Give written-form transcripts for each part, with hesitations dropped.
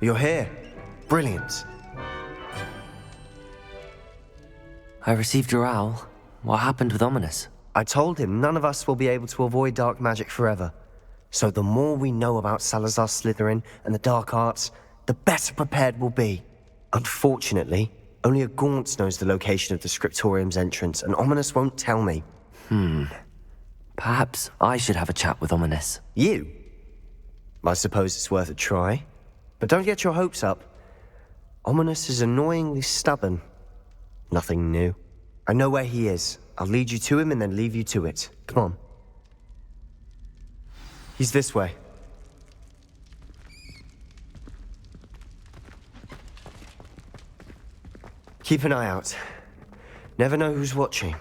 You're here. Brilliant. I received your owl. What happened with Ominous? I told him none of us will be able to avoid dark magic forever. So the more we know about Salazar Slytherin and the dark arts, the better prepared we'll be. Unfortunately, only a Gaunt knows the location of the Scriptorium's entrance, and Ominous won't tell me. Perhaps I should have a chat with Ominous. You? I suppose it's worth a try. But don't get your hopes up. Ominous is annoyingly stubborn. Nothing new. I know where he is. I'll lead you to him and then leave you to it. Come on. He's this way. Keep an eye out. Never know who's watching.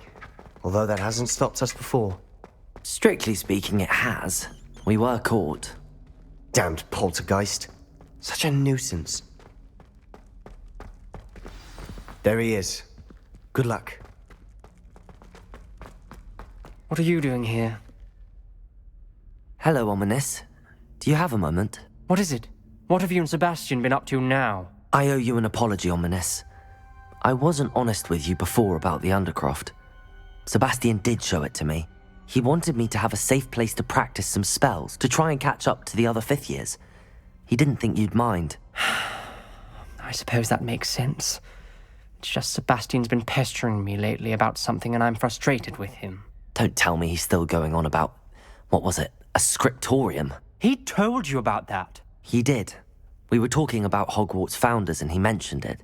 Although that hasn't stopped us before. Strictly speaking, it has. We were caught. Damned poltergeist. Such a nuisance. There he is. Good luck. What are you doing here? Hello, Ominous. Do you have a moment? What is it? What have you and Sebastian been up to now? I owe you an apology, Ominous. I wasn't honest with you before about the Undercroft. Sebastian did show it to me. He wanted me to have a safe place to practice some spells, to try and catch up to the other fifth years. He didn't think you'd mind. I suppose that makes sense. It's just Sebastian's been pestering me lately about something and I'm frustrated with him. Don't tell me he's still going on about, what was it, a scriptorium? He told you about that. He did. We were talking about Hogwarts founders and he mentioned it.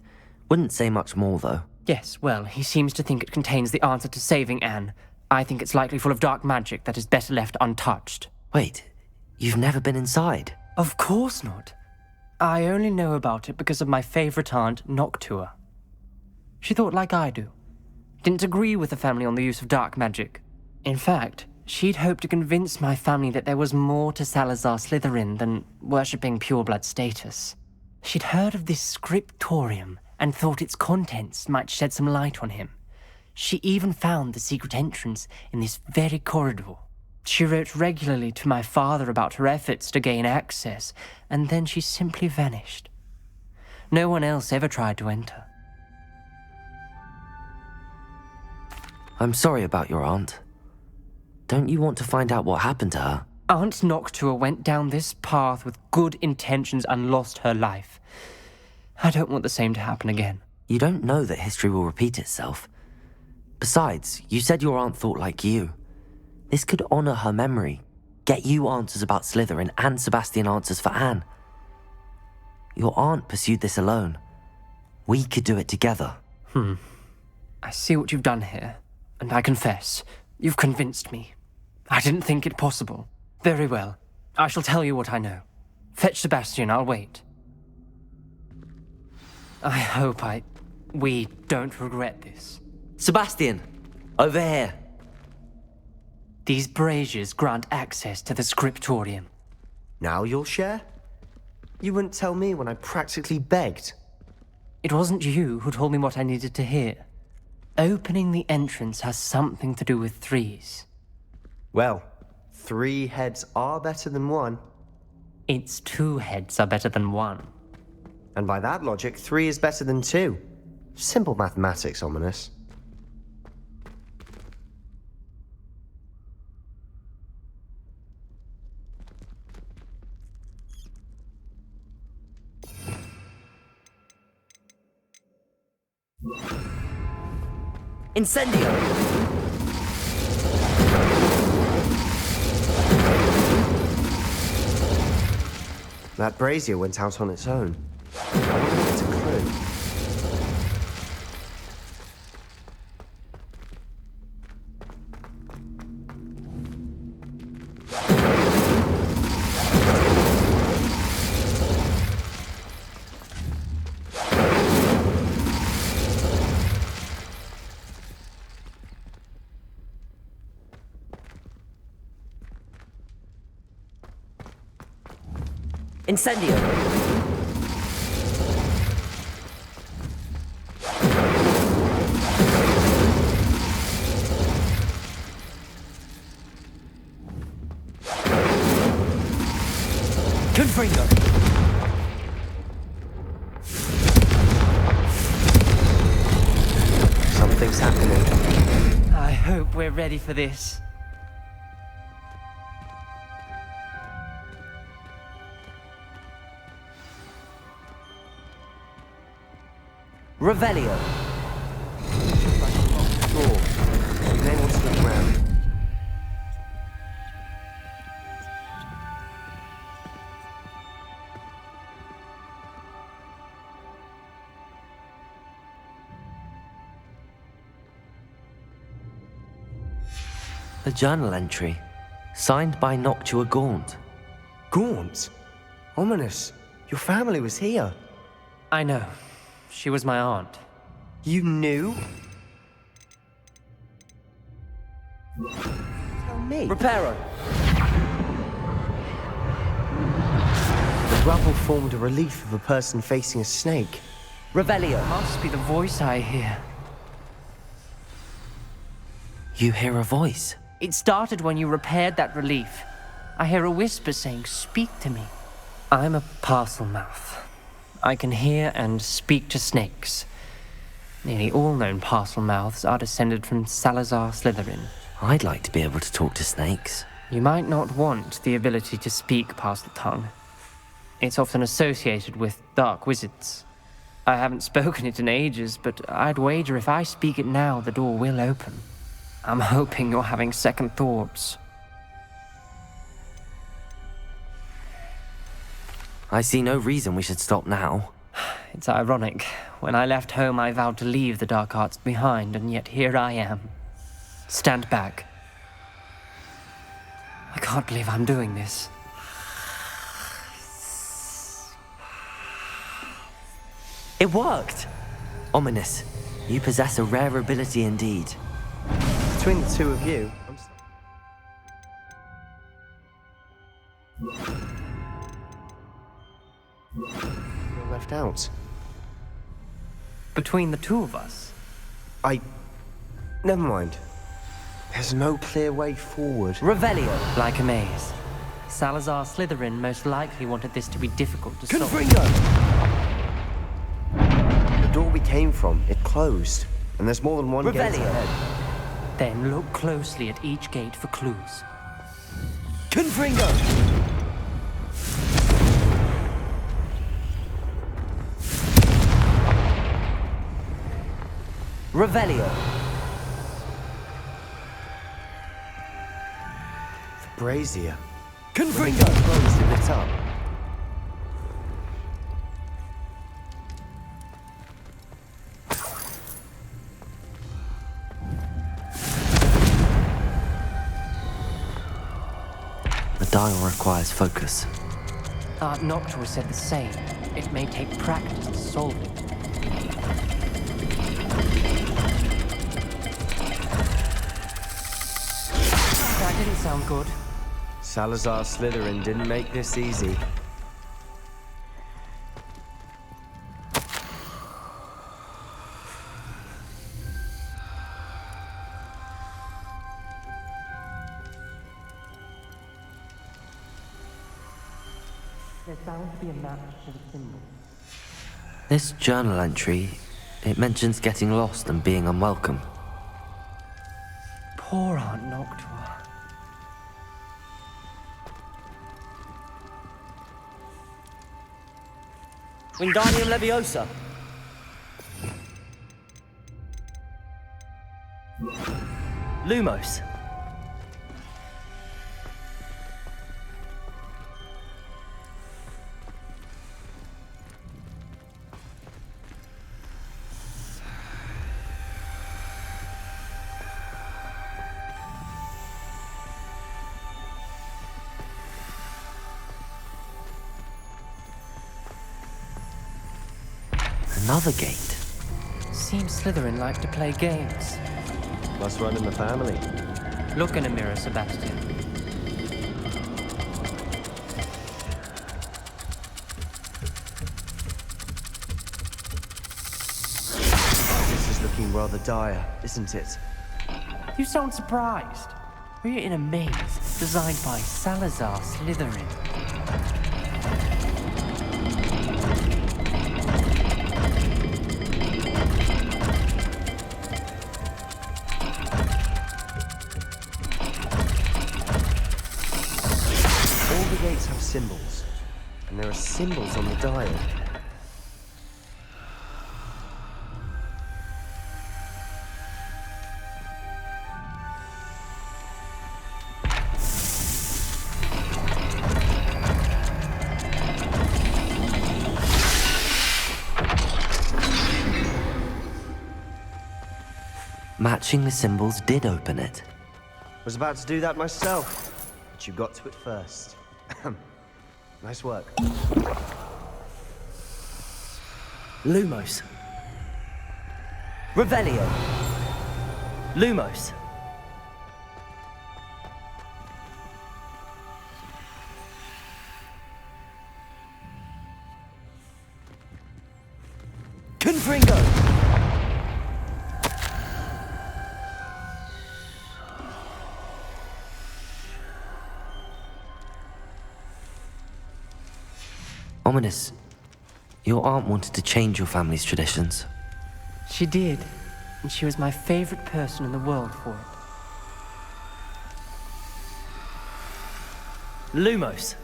Wouldn't say much more, though. Yes, well, he seems to think it contains the answer to saving Anne. I think it's likely full of dark magic that is better left untouched. Wait, you've never been inside? Of course not. I only know about it because of my favorite aunt, Noctua. She thought like I do. Didn't agree with the family on the use of dark magic. In fact, she'd hoped to convince my family that there was more to Salazar Slytherin than worshipping pureblood status. She'd heard of this Scriptorium and thought its contents might shed some light on him. She even found the secret entrance in this very corridor. She wrote regularly to my father about her efforts to gain access, and then she simply vanished. No one else ever tried to enter. I'm sorry about your aunt. Don't you want to find out what happened to her? Aunt Noctua went down this path with good intentions and lost her life. I don't want the same to happen again. You don't know that history will repeat itself. Besides, you said your aunt thought like you. This could honor her memory, get you answers about Slytherin and Sebastian answers for Anne. Your aunt pursued this alone. We could do it together. I see what you've done here, and I confess, you've convinced me. I didn't think it possible. Very well. I shall tell you what I know. Fetch Sebastian, I'll wait. I hope we don't regret this. Sebastian! Over here! These braziers grant access to the Scriptorium. Now you'll share? You wouldn't tell me when I practically begged. It wasn't you who told me what I needed to hear. Opening the entrance has something to do with threes. Well, 3 heads are better than 1. Its 2 heads are better than 1. And by that logic, 3 is better than 2. Simple mathematics, Ominous. Incendio! That brazier went out on its own. I wonder if it's a clue. Incendio! Confringo! we're ready for this. Revelio. Door. You may want to look around. A journal entry, signed by Noctua Gaunt. Gaunt? Ominous. Your family was here. I know. She was my aunt. You knew? Tell me. Reparo. The rubble formed a relief of a person facing a snake. Revelio. Must be the voice I hear. You hear a voice. It started when you repaired that relief. I hear a whisper saying, "Speak to me." I'm a parcel mouth. I can hear and speak to snakes. Nearly all known parcel mouths are descended from Salazar Slytherin. I'd like to be able to talk to snakes. You might not want the ability to speak parcel tongue. It's often associated with dark wizards. I haven't spoken it in ages, but I'd wager if I speak it now, the door will open. I'm hoping you're having second thoughts. I see no reason we should stop now. It's ironic. When I left home, I vowed to leave the dark arts behind, and yet here I am. Stand back. I can't believe I'm doing this. It worked! Ominous. You possess a rare ability indeed. Between the two of you, you're left out. Between the two of us, Never mind. There's no clear way forward. Revelio. like a maze. Salazar Slytherin most likely wanted this to be difficult to solve. Confringo! The door we came from, it closed. And there's more than one gate Revelio. ahead. Then look closely at each gate for clues. Confringo! Revelio. The brazier. Confringo. Closed and lit up. The dial requires focus. Aunt Noctua said the same. It may take practice to solve it. That didn't sound good. Salazar Slytherin didn't make this easy. There's bound to be a match to the symbol. This journal entry, it mentions getting lost and being unwelcome. Poor Aunt Noctua. Wingardium Leviosa. Lumos. Another gate. Seems Slytherin like to play games. Must run in the family. Look in a mirror, Sebastian. This is looking rather dire, isn't it? You sound surprised. We're in a maze designed by Salazar Slytherin. gates have symbols, and there are symbols on the dial. Matching the symbols did open it. Was about to do that myself, but you got to it first. Nice work. Lumos. Revelio. Lumos. Confringo. Ominous, your aunt wanted to change your family's traditions. She did, and she was my favorite person in the world for it. Lumos.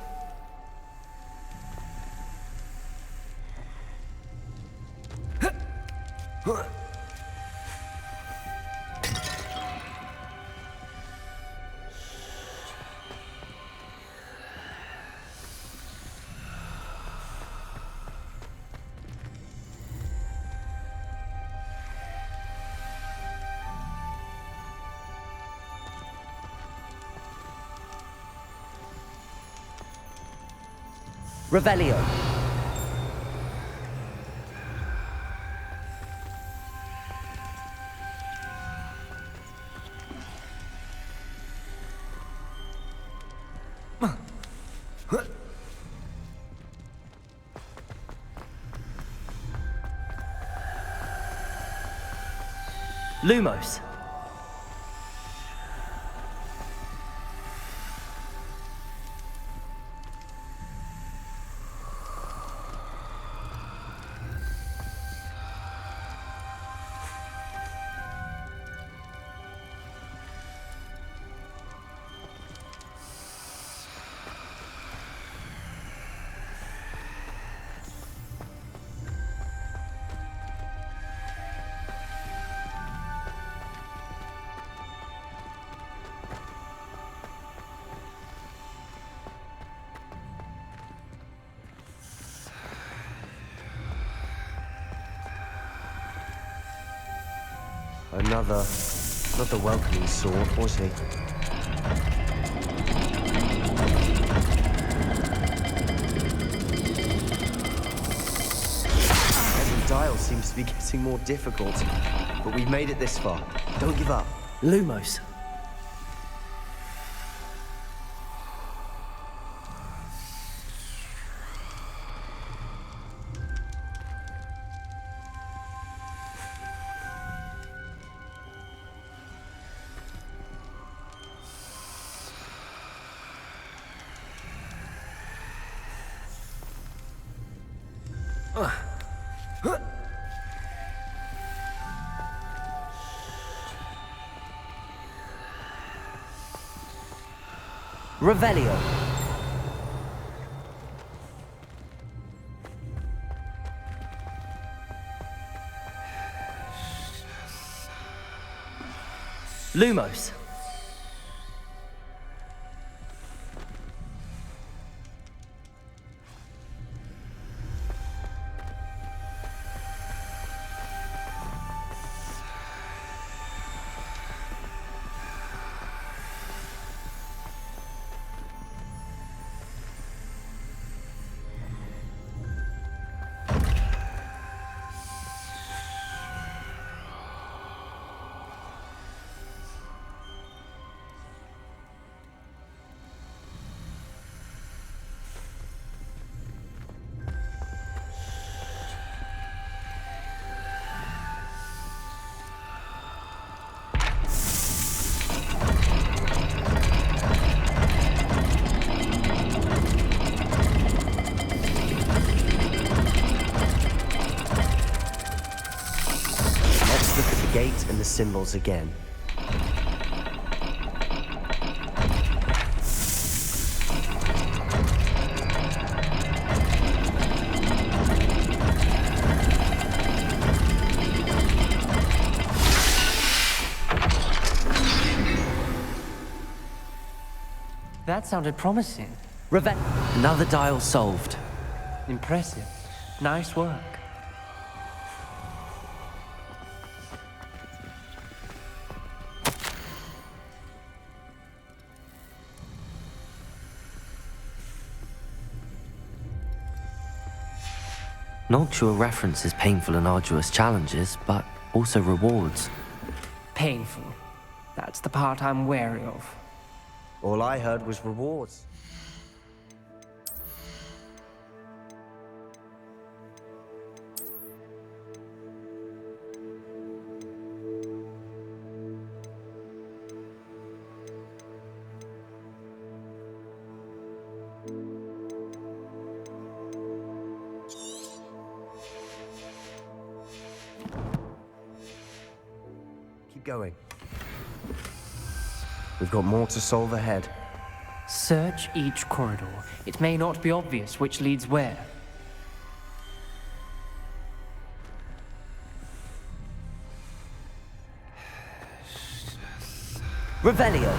Revelio. Lumos. Another welcoming sword, was he? Every dial seems to be getting more difficult, but we've made it this far. Don't give up. Lumos. Revelio. Lumos. Gate and the symbols again. That sounded promising. Another dial solved. Impressive. Nice work. Noctua references painful and arduous challenges, but also rewards. Painful. That's the part I'm wary of. All I heard was rewards. Keep going. We've got more to solve ahead. Search each corridor. It may not be obvious which leads where. Revelio!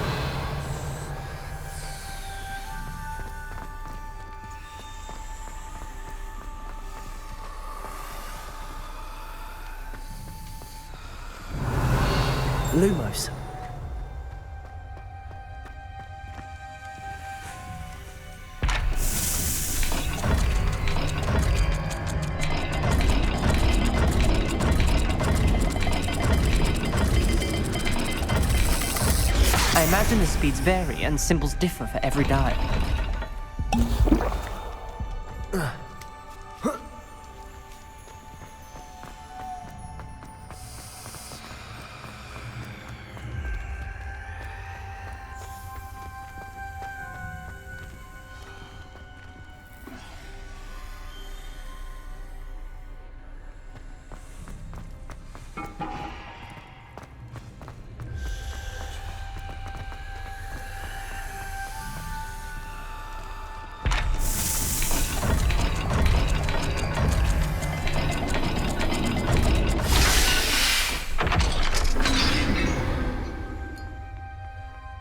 Lumos. I imagine the speeds vary and symbols differ for every dial.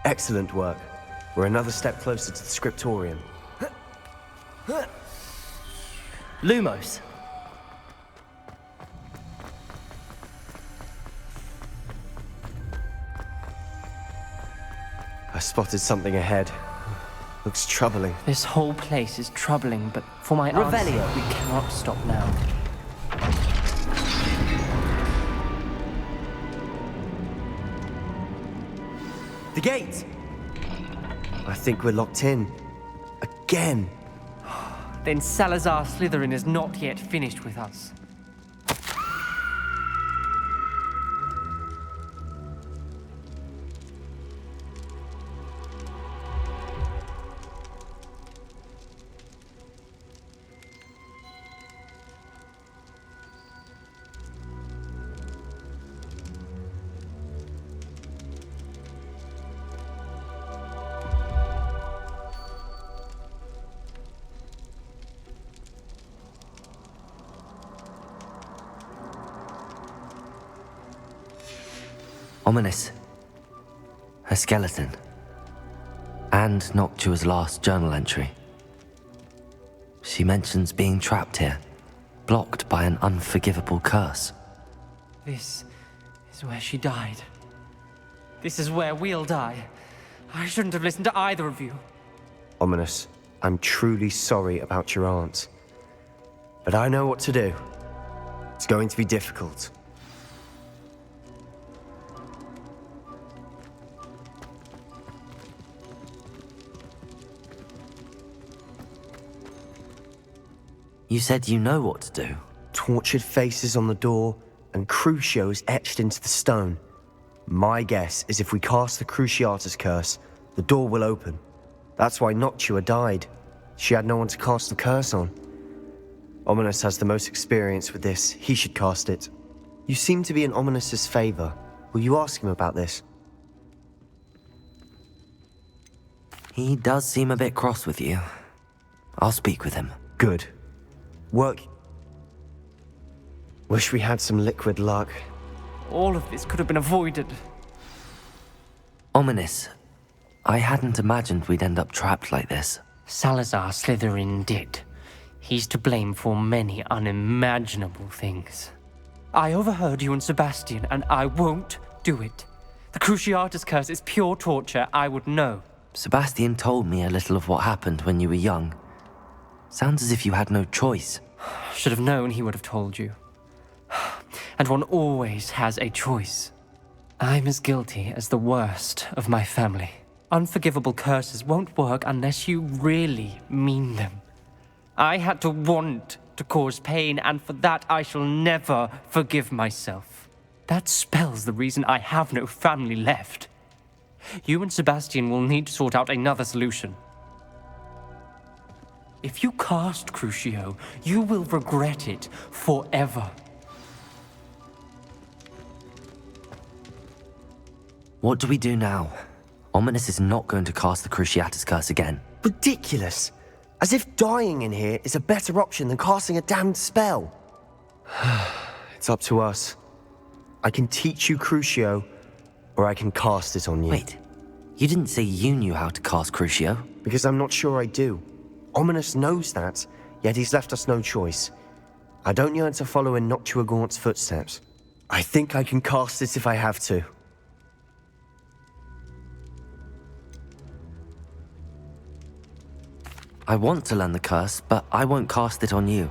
Excellent work. We're another step closer to the Scriptorium. Lumos. I spotted something ahead. Looks troubling. This whole place is troubling, but for my answer, Revelio. we cannot stop now. The gate! I think we're locked in. Again. Then Salazar Slytherin is not yet finished with us. Ominous. Her skeleton. And Noctua's last journal entry. She mentions being trapped here, blocked by an unforgivable curse. This is where she died. This is where we'll die. I shouldn't have listened to either of you. Ominous, I'm truly sorry about your aunt. But I know what to do. It's going to be difficult. You said you know what to do. Tortured faces on the door and Crucios etched into the stone. My guess is if we cast the Cruciatus curse, the door will open. That's why Noctua died. She had no one to cast the curse on. Ominous has the most experience with this. He should cast it. You seem to be in Ominous's favor. Will you ask him about this? He does seem a bit cross with you. I'll speak with him. Good. Work. Wish we had some liquid luck. All of this could have been avoided. Ominous. I hadn't imagined we'd end up trapped like this. Salazar Slytherin did. He's to blame for many unimaginable things. I overheard you and Sebastian, and I won't do it. The Cruciatus curse is pure torture, I would know. Sebastian told me a little of what happened when you were young. Sounds as if you had no choice. Should have known he would have told you. And one always has a choice. I'm as guilty as the worst of my family. Unforgivable curses won't work unless you really mean them. I had to want to cause pain, and for that I shall never forgive myself. That spell's the reason I have no family left. You and Sebastian will need to sort out another solution. If you cast Crucio, you will regret it forever. What do we do now? Ominous is not going to cast the Cruciatus curse again. Ridiculous! As if dying in here is a better option than casting a damned spell. It's up to us. I can teach you Crucio, or I can cast it on you. Wait, you didn't say you knew how to cast Crucio? Because I'm not sure I do. Ominous knows that, yet he's left us no choice. I don't yearn to follow in Noctua Gaunt's footsteps. I think I can cast it if I have to. I want to learn the curse, but I won't cast it on you.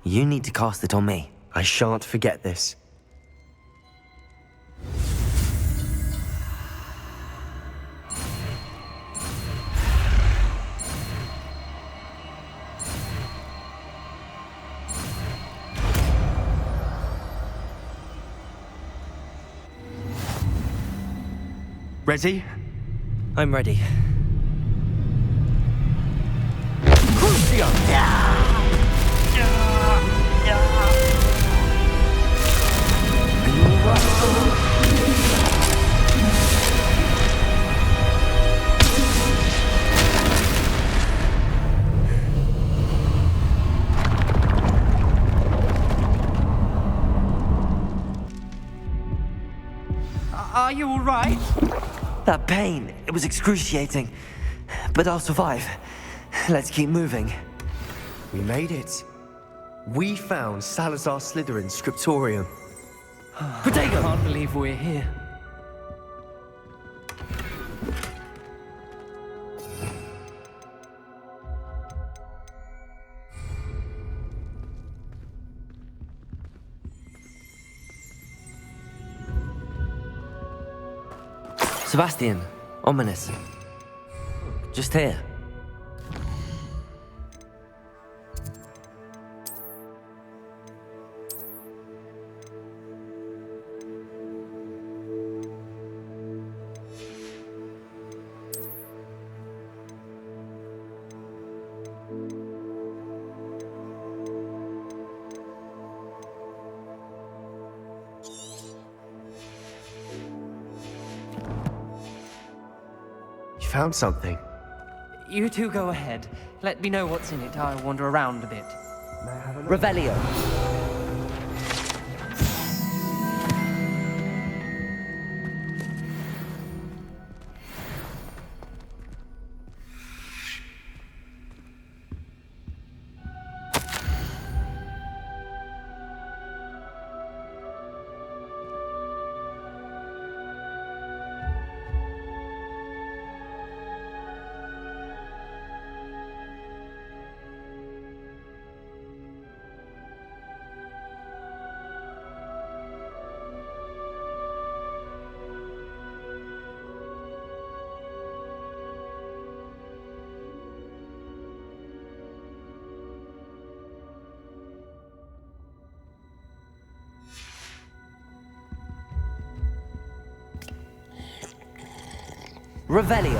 You need to cast it on me. I shan't forget this. Ready? I'm ready. Are you all right? That pain, it was excruciating. But I'll survive. Let's keep moving. We made it. We found Salazar Slytherin's Scriptorium. I can't believe we're here. Sebastian, Ominous. Just here. You found something. You two go ahead. Let me know what's in it. I'll wander around a bit. Revelio. Revelio.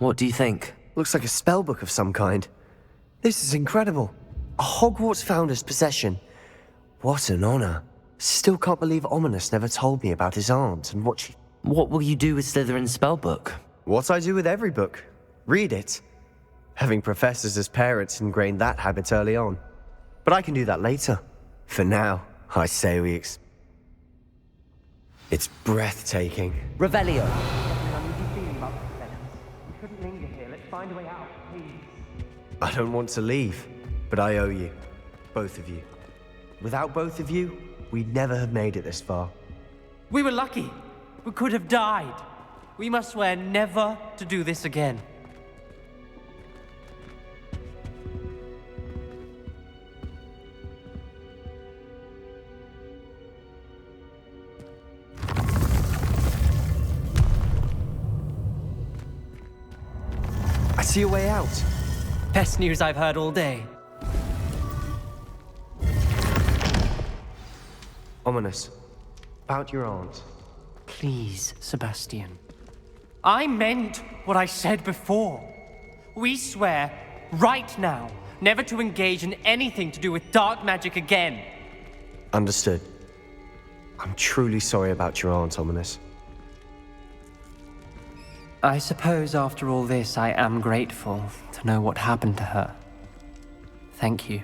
What do you think? Looks like a spell book of some kind. This is incredible. A Hogwarts founder's possession. What an honor. Still can't believe Ominous never told me about his aunt and what she... What will you do with Slytherin's spellbook? What I do with every book. Read it. Having professors as parents ingrained that habit early on. But I can do that later. For now, I say It's breathtaking. Revelio! I don't want to leave, but I owe you. Both of you. Without both of you, we'd never have made it this far. We were lucky. We could have died. We must swear never to do this again. I see a way out. Best news I've heard all day. Ominous. About your aunt. Please, Sebastian. I meant what I said before. We swear, right now, never to engage in anything to do with dark magic again. Understood. I'm truly sorry about your aunt, Ominous. I suppose after all this, I am grateful to know what happened to her. Thank you.